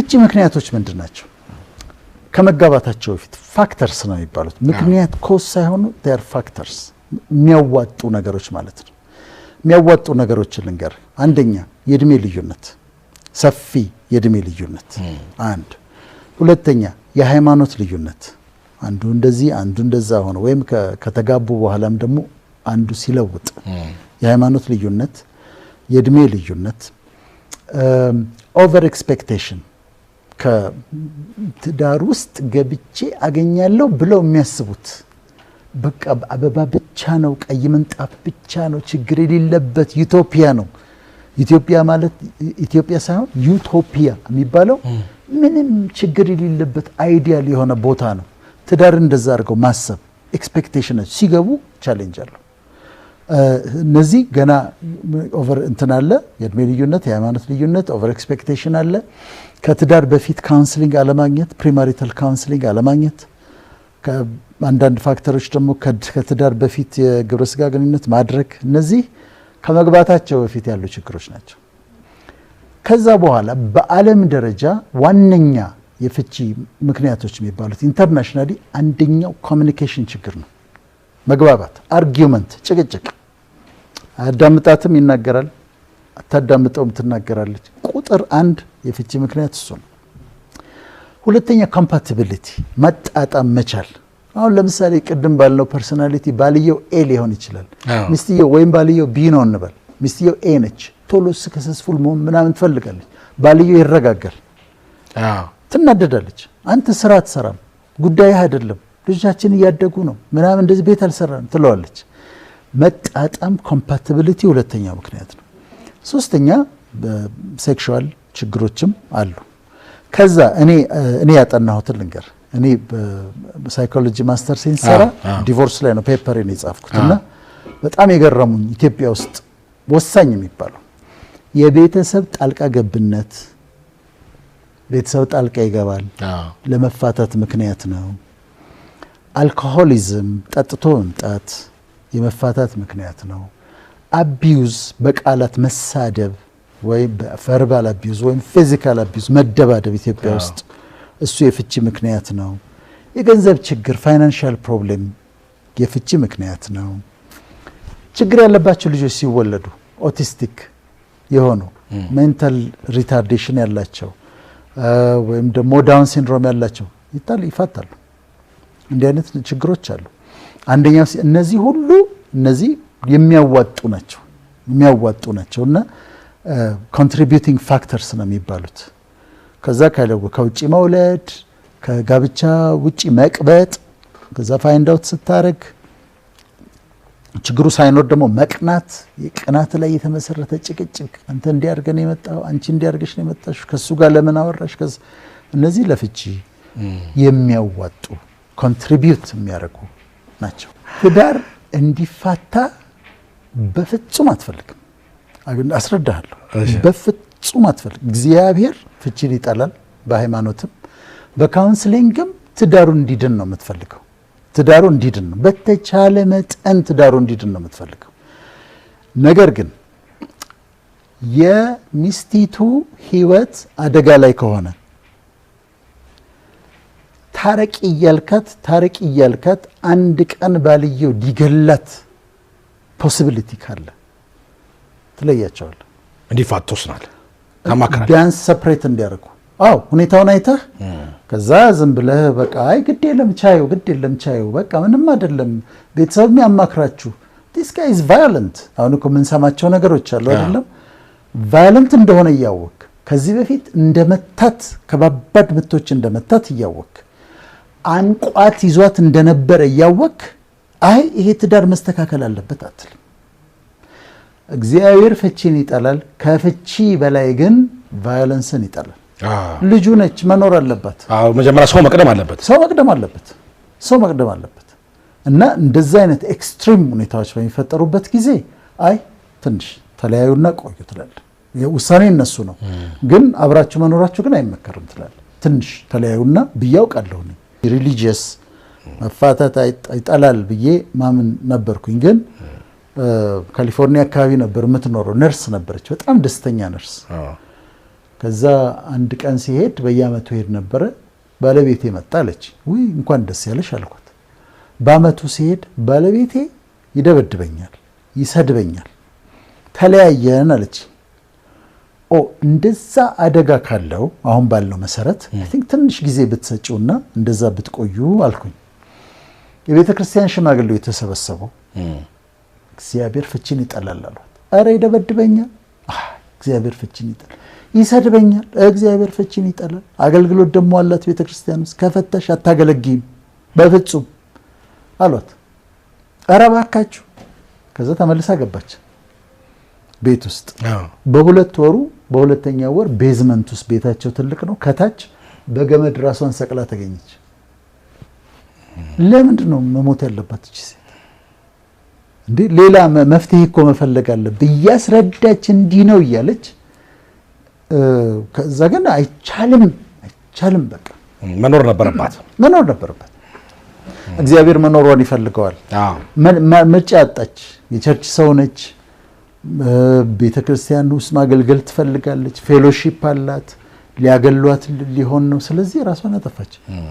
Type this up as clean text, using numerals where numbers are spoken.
ፍቺ ምክንያቶች ምንድናቸው? ከመጋባታቸው በፊት ፋክተርስ ነው የሚባሉት። ምክንያት ኮስ ሳይሆኑ ዴር ፋክተርስ የሚያዋጡ ነገሮች ማለት ነው። የሚያዋጡ ነገሮችን ልንገር። አንደኛ የእድሜ ልዩነት፣ ሰፊ የእድሜ ልዩነት አንድ። ሁለተኛ የሃይማኖት ልዩነት፣ አንዱ እንደዚህ አንዱ እንደዛ ሆነ፣ ወይም ከተጋቡ በኋላም ደግሞ አንዱ ሲለውጥ፣ የሃይማኖት ልዩነት፣ የእድሜ ልዩነት፣ ኦቨር ኤክስፔክቴሽን፣ ከትዳር ውስጥ ገብቼ አገኛለሁ ብለው የሚያስቡት በቃ አበባ ብቻ ነው፣ ቀይ ምንጣፍ ብቻ ነው፣ ችግር የሌለበት ዩቶፒያ ነው። ኢትዮጵያ ማለት ኢትዮጵያ ሳይሆን ዩቶፒያ የሚባለው ምንም ችግር የሌለበት አይዲያል የሆነ ቦታ ነው። ትዳር እንደዛ አድርገው ማሰብ ኤክስፔክቴሽኖች ሲገቡ ቻሌንጅ አለው። እነዚህ ገና ኦቨር እንትን አለ፣ የእድሜ ልዩነት፣ የሃይማኖት ልዩነት፣ ኦቨር ኤክስፔክቴሽን አለ። ከትዳር በፊት ካውንስሊንግ አለማግኘት፣ ፕሪማሪታል ካውንስሊንግ አለማግኘት፣ አንዳንድ ፋክተሮች ደግሞ ከትዳር በፊት የግብረ ስጋ ግንኙነት ማድረግ፣ እነዚህ ከመግባታቸው በፊት ያሉ ችግሮች ናቸው። ከዛ በኋላ በዓለም ደረጃ ዋነኛ የፍቺ ምክንያቶች የሚባሉት ኢንተርናሽናሊ አንደኛው ኮሚኒኬሽን ችግር ነው። መግባባት፣ አርጊውመንት፣ ጭቅጭቅ። አዳምጣትም ይናገራል፣ አታዳምጠውም ትናገራለች። ቁጥር አንድ የፍቺ ምክንያት እሱ ነው። ሁለተኛ ኮምፓቲቢሊቲ፣ መጣጣም መቻል። አሁን ለምሳሌ ቅድም ባልነው ፐርሶናሊቲ ባልየው ኤ ሊሆን ይችላል፣ ሚስትየው ወይም ባልየው ቢ ነው እንበል። ሚስትየው ኤ ነች፣ ቶሎ ሰክሰስፉል መሆን ምናምን ትፈልጋለች። ባልየው ይረጋጋል፣ ትናደዳለች። አንተ ስራ አትሰራም፣ ጉዳይህ አይደለም፣ ልጆቻችን እያደጉ ነው ምናምን፣ እንደዚህ ቤት አልሰራም ትለዋለች። መጣጣም ኮምፓቲቢሊቲ ሁለተኛው ምክንያት ነው። ሶስተኛ ሴክሹዋል ችግሮችም አሉ። ከዛ እኔ ያጠናሁትን ልንገር። እኔ በሳይኮሎጂ ማስተር ሲንሰራ ዲቮርስ ላይ ነው ፔፐሬን የጻፍኩት እና በጣም የገረሙኝ ኢትዮጵያ ውስጥ ወሳኝ የሚባለው የቤተሰብ ጣልቃ ገብነት። ቤተሰብ ጣልቃ ይገባል፣ ለመፋታት ምክንያት ነው። አልኮሆሊዝም፣ ጠጥቶ መምጣት የመፋታት ምክንያት ነው። አቢዩዝ፣ በቃላት መሳደብ ወይም በቨርባል አቢዩዝ ወይም ፊዚካል አቢዩዝ መደባደብ ኢትዮጵያ ውስጥ እሱ የፍቺ ምክንያት ነው። የገንዘብ ችግር ፋይናንሻል ፕሮብሌም የፍቺ ምክንያት ነው። ችግር ያለባቸው ልጆች ሲወለዱ ኦቲስቲክ የሆኑ ሜንታል ሪታርዴሽን ያላቸው ወይም ደግሞ ዳውን ሲንድሮም ያላቸው ይፋታሉ። እንዲህ አይነት ችግሮች አሉ። አንደኛው እነዚህ ሁሉ እነዚህ የሚያዋጡ ናቸው እና ኮንትሪቢዩቲንግ ፋክተርስ ነው የሚባሉት። ከዛ ከውጭ መውለድ፣ ከጋብቻ ውጪ መቅበጥ፣ ከዛ ፋይንድ አውት ስታረግ ችግሩ ሳይኖር ደግሞ መቅናት፣ የቅናት ላይ የተመሰረተ ጭቅጭቅ፣ አንተ እንዲያርገን የመጣው አንቺ እንዲያርገሽ ነው የመጣሽ፣ ከሱ ጋር ለምን አወራሽ? እነዚህ ለፍቺ የሚያዋጡ ኮንትሪቢዩት የሚያደርጉ ናቸው። ትዳር እንዲፋታ በፍጹም አትፈልግም። አስረዳሃለሁ። በፍጹም አትፈልግም። እግዚአብሔር ፍቺን ይጠላል። በሃይማኖትም በካውንስሊንግም ትዳሩ እንዲድን ነው የምትፈልገው። ትዳሩ እንዲድን ነው በተቻለ መጠን ትዳሩ እንዲድን ነው የምትፈልገው። ነገር ግን የሚስቲቱ ህይወት አደጋ ላይ ከሆነ ታረቂ እያልካት አንድ ቀን ባልየው ሊገላት ፖሲቢሊቲ ካለ ትለያቸዋል። እንዲፋቶስናል ከማከራ ቢያንስ ሰፕሬት እንዲያደርጉ ሁኔታውን አይተህ ከዛ ዝም ብለህ በቃ ግድ የለም ቻዩ በቃ ምንም አይደለም ቤተሰብ ያማክራችሁ this guy is violent። አሁን እኮ የምንሰማቸው ነገሮች አሉ አይደለም? ቫዮለንት እንደሆነ እያወቅ ከዚህ በፊት እንደመታት ከባባድ ምቶች እንደመታት እያወቅ አንቋት ይዟት እንደነበረ እያወቅ ይሄ ትዳር መስተካከል አለበት አትልም። እግዚአብሔር ፍቺን ይጠላል። ከፍቺ በላይ ግን ቫዮለንስን ይጠላል። ልጁ ነች መኖር አለባት። መጀመሪያ ሰው መቅደም አለበት እና እንደዛ አይነት ኤክስትሪም ሁኔታዎች በሚፈጠሩበት ጊዜ ትንሽ ተለያዩና ቆዩ ትላል። ውሳኔ እነሱ ነው፣ ግን አብራችሁ መኖራችሁ ግን አይመከርም ትላል። ትንሽ ተለያዩና ብያውቃለሁ ነው ሪሊጂየስ መፋታት ይጠላል ብዬ ማምን ነበርኩኝ። ግን ካሊፎርኒያ አካባቢ ነበር የምትኖረው፣ ነርስ ነበረች፣ በጣም ደስተኛ ነርስ። ከዛ አንድ ቀን ሲሄድ በየአመቱ ሄድ ነበረ። ባለቤቴ መጣ አለች። ውይ እንኳን ደስ ያለሽ አልኳት። በአመቱ ሲሄድ ባለቤቴ ይደበድበኛል፣ ይሰድበኛል፣ ተለያየን አለች። እንደዛ አደጋ ካለው አሁን ባለው መሰረት አይ ቲንክ ትንሽ ጊዜ ብትሰጪውና እንደዛ ብትቆዩ አልኩኝ። የቤተ ክርስቲያን ሽማግሌው የተሰበሰበው እግዚአብሔር ፍቺን ይጠላል አሏት። አረ ይደበድበኛል፣ እግዚአብሔር ፍቺን ይጠላል፣ ይሰድበኛል፣ እግዚአብሔር ፍቺን ይጠላል። አገልግሎት ደግሞ አላት ቤተ ክርስቲያን ውስጥ፣ ከፈተሽ አታገለግይም በፍጹም አሏት። አረ እባካችሁ። ከዛ ተመልሳ ገባች ቤት ውስጥ። በሁለት ወሩ በሁለተኛው ወር ቤዝመንት ውስጥ ቤታቸው ትልቅ ነው፣ ከታች በገመድ ራሷን ሰቅላ ተገኘች። ለምንድን ነው መሞት ያለባት እቺ ሴት? እንዴ ሌላ መፍትሄ እኮ መፈለግ አለብህ እያስረዳች እንዲህ ነው እያለች ከዛ ግን አይቻልም በቃ መኖር ነበረባት። እግዚአብሔር መኖሯን ይፈልገዋል። ምርጫ ያጣች የቸርች ሰው ነች። ቤተ ክርስቲያን ውስጥ ማገልገል ትፈልጋለች። ፌሎሺፕ አላት። ሊያገሏት ሊሆን ነው። ስለዚህ ራሷን አጠፋች።